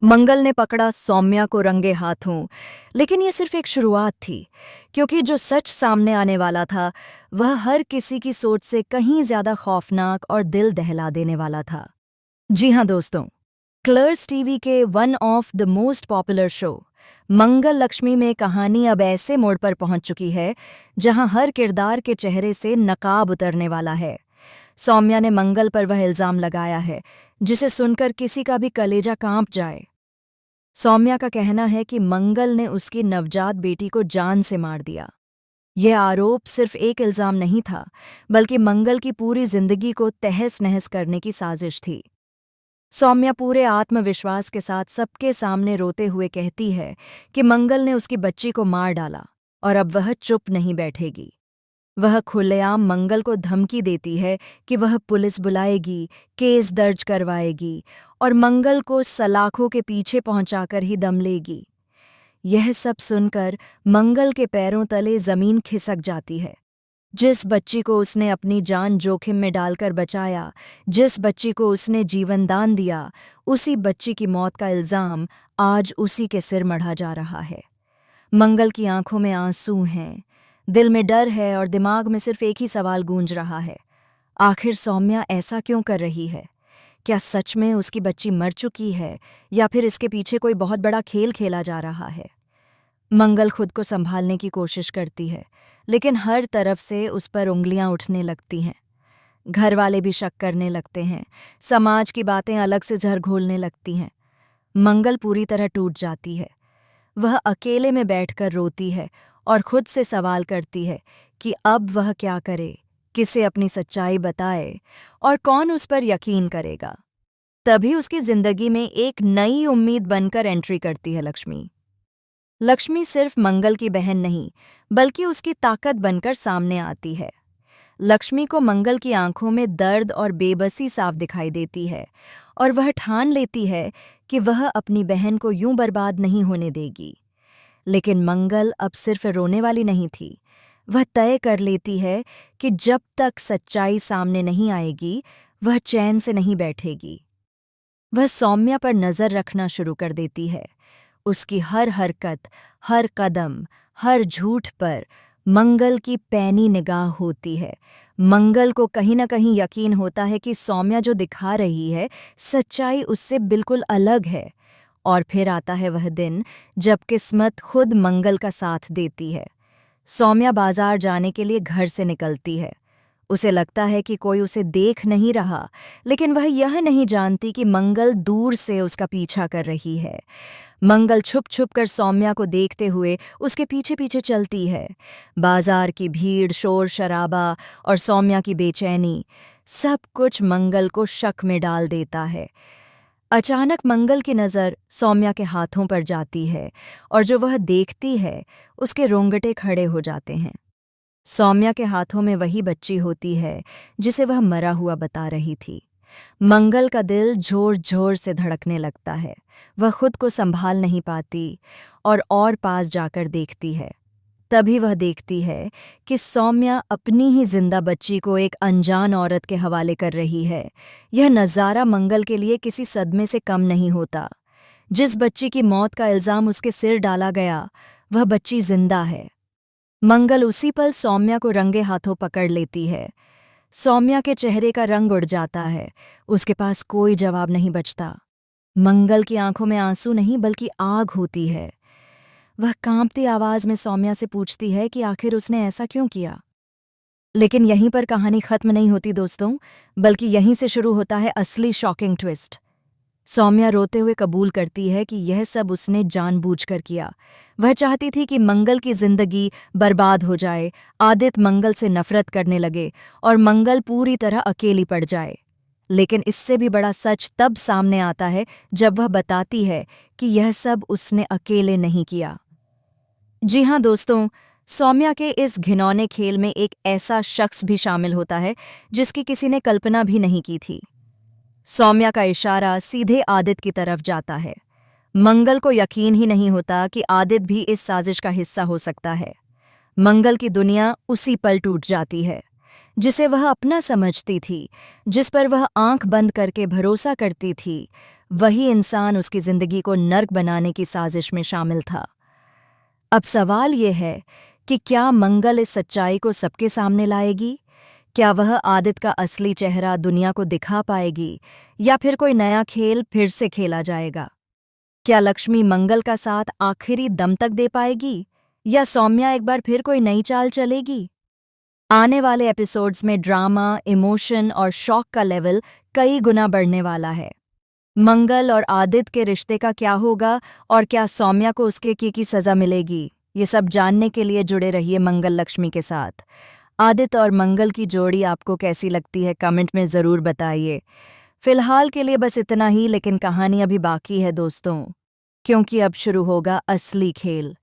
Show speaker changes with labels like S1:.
S1: मंगल ने पकड़ा सौम्या को रंगे हाथों। लेकिन यह सिर्फ एक शुरुआत थी, क्योंकि जो सच सामने आने वाला था वह हर किसी की सोच से कहीं ज्यादा खौफनाक और दिल दहला देने वाला था। जी हाँ दोस्तों, कलर्स टीवी के one of the most popular show Mangal Lakshmi में कहानी अब ऐसे मोड़ पर पहुंच चुकी है जहां हर किरदार के चेहरे से नकाब उतरने वाला है। सौम्या ने मंगल पर वह इल्जाम लगाया है जिसे सुनकर किसी का भी कलेजा कांप जाए। सौम्या का कहना है कि मंगल ने उसकी नवजात बेटी को जान से मार दिया। यह आरोप सिर्फ एक इल्जाम नहीं था, बल्कि मंगल की पूरी जिंदगी को तहस नहस करने की साजिश थी। सौम्या पूरे आत्मविश्वास के साथ सबके सामने रोते हुए कहती है कि मंगल ने उसकी बच्ची को मार डाला और अब वह चुप नहीं बैठेगी। वह खुलेआम मंगल को धमकी देती है कि वह पुलिस बुलाएगी, केस दर्ज करवाएगी और मंगल को सलाखों के पीछे पहुंचाकर ही दम लेगी। यह सब सुनकर मंगल के पैरों तले जमीन खिसक जाती है। जिस बच्ची को उसने अपनी जान जोखिम में डालकर बचाया, जिस बच्ची को उसने जीवन दान दिया, उसी बच्ची की मौत का इल्जाम आज उसी के सिर मढ़ा जा रहा है। मंगल की आंखों में आंसू हैं, दिल में डर है और दिमाग में सिर्फ एक ही सवाल गूंज रहा है, आखिर सौम्या ऐसा क्यों कर रही है? क्या सच में उसकी बच्ची मर चुकी है या फिर इसके पीछे कोई बहुत बड़ा खेल खेला जा रहा है? मंगल खुद को संभालने की कोशिश करती है, लेकिन हर तरफ से उस पर उंगलियां उठने लगती हैं। घर वाले भी शक करने लगते हैं, समाज की बातें अलग से झर घोलने लगती हैं। मंगल पूरी तरह टूट जाती है। वह अकेले में बैठकर रोती है और खुद से सवाल करती है कि अब वह क्या करे, किसे अपनी सच्चाई बताए और कौन उस पर यकीन करेगा। तभी उसकी जिंदगी में एक नई उम्मीद बनकर एंट्री करती है लक्ष्मी। लक्ष्मी सिर्फ मंगल की बहन नहीं, बल्कि उसकी ताकत बनकर सामने आती है। लक्ष्मी को मंगल की आंखों में दर्द और बेबसी साफ दिखाई देती है और वह ठान लेती है कि वह अपनी बहन को यूं बर्बाद नहीं होने देगी। लेकिन मंगल अब सिर्फ रोने वाली नहीं थी। वह तय कर लेती है कि जब तक सच्चाई सामने नहीं आएगी, वह चैन से नहीं बैठेगी। वह सौम्या पर नजर रखना शुरू कर देती है। उसकी हर हरकत, हर कदम, हर झूठ पर मंगल की पैनी निगाह होती है। मंगल को कहीं न कहीं यकीन होता है कि सौम्या जो दिखा रही है, सच्चाई उससे बिल्कुल अलग है। और फिर आता है वह दिन जब किस्मत खुद मंगल का साथ देती है। सौम्या बाजार जाने के लिए घर से निकलती है। उसे लगता है कि कोई उसे देख नहीं रहा, लेकिन वह यह नहीं जानती कि मंगल दूर से उसका पीछा कर रही है। मंगल छुप छुप कर सौम्या को देखते हुए उसके पीछे पीछे चलती है। बाजार की भीड़, शोर शराबा और सौम्या की बेचैनी, सब कुछ मंगल को शक में डाल देता है। अचानक मंगल की नज़र सौम्या के हाथों पर जाती है और जो वह देखती है उसके रोंगटे खड़े हो जाते हैं। सौम्या के हाथों में वही बच्ची होती है जिसे वह मरा हुआ बता रही थी। मंगल का दिल जोर जोर से धड़कने लगता है। वह खुद को संभाल नहीं पाती और पास जाकर देखती है। तभी वह देखती है कि सौम्या अपनी ही जिंदा बच्ची को एक अनजान औरत के हवाले कर रही है। यह नज़ारा मंगल के लिए किसी सदमे से कम नहीं होता। जिस बच्ची की मौत का इल्ज़ाम उसके सिर डाला गया, वह बच्ची जिंदा है। मंगल उसी पल सौम्या को रंगे हाथों पकड़ लेती है। सौम्या के चेहरे का रंग उड़ जाता है। उसके पास कोई जवाब नहीं बचता। मंगल की आंखों में आंसू नहीं बल्कि आग होती है। वह कांपती आवाज में सौम्या से पूछती है कि आखिर उसने ऐसा क्यों किया। लेकिन यहीं पर कहानी खत्म नहीं होती दोस्तों, बल्कि यहीं से शुरू होता है असली शॉकिंग ट्विस्ट। सौम्या रोते हुए कबूल करती है कि यह सब उसने जानबूझकर किया। वह चाहती थी कि मंगल की जिंदगी बर्बाद हो जाए, आदित्य मंगल से नफरत करने लगे और मंगल पूरी तरह अकेली पड़ जाए। लेकिन इससे भी बड़ा सच तब सामने आता है जब वह बताती है कि यह सब उसने अकेले नहीं किया। जी हाँ दोस्तों, सौम्या के इस घिनौने खेल में एक ऐसा शख्स भी शामिल होता है जिसकी किसी ने कल्पना भी नहीं की थी। सौम्या का इशारा सीधे आदित्य की तरफ जाता है। मंगल को यकीन ही नहीं होता कि आदित्य भी इस साजिश का हिस्सा हो सकता है। मंगल की दुनिया उसी पल टूट जाती है। जिसे वह अपना समझती थी, जिस पर वह आंख बंद करके भरोसा करती थी, वही इंसान उसकी जिंदगी को नर्क बनाने की साजिश में शामिल था। अब सवाल ये है कि क्या मंगल इस सच्चाई को सबके सामने लाएगी? क्या वह आदित्य का असली चेहरा दुनिया को दिखा पाएगी, या फिर कोई नया खेल फिर से खेला जाएगा? क्या लक्ष्मी मंगल का साथ आखिरी दम तक दे पाएगी, या सौम्या एक बार फिर कोई नई चाल चलेगी? आने वाले एपिसोड्स में ड्रामा, इमोशन और शॉक का लेवल कई गुना बढ़ने वाला है। मंगल और आदित्य के रिश्ते का क्या होगा, और क्या सौम्या को उसके की सज़ा मिलेगी? ये सब जानने के लिए जुड़े रहिए मंगल लक्ष्मी के साथ। आदित्य और मंगल की जोड़ी आपको कैसी लगती है, कमेंट में ज़रूर बताइए। फिलहाल के लिए बस इतना ही, लेकिन कहानी अभी बाकी है दोस्तों, क्योंकि अब शुरू होगा असली खेल।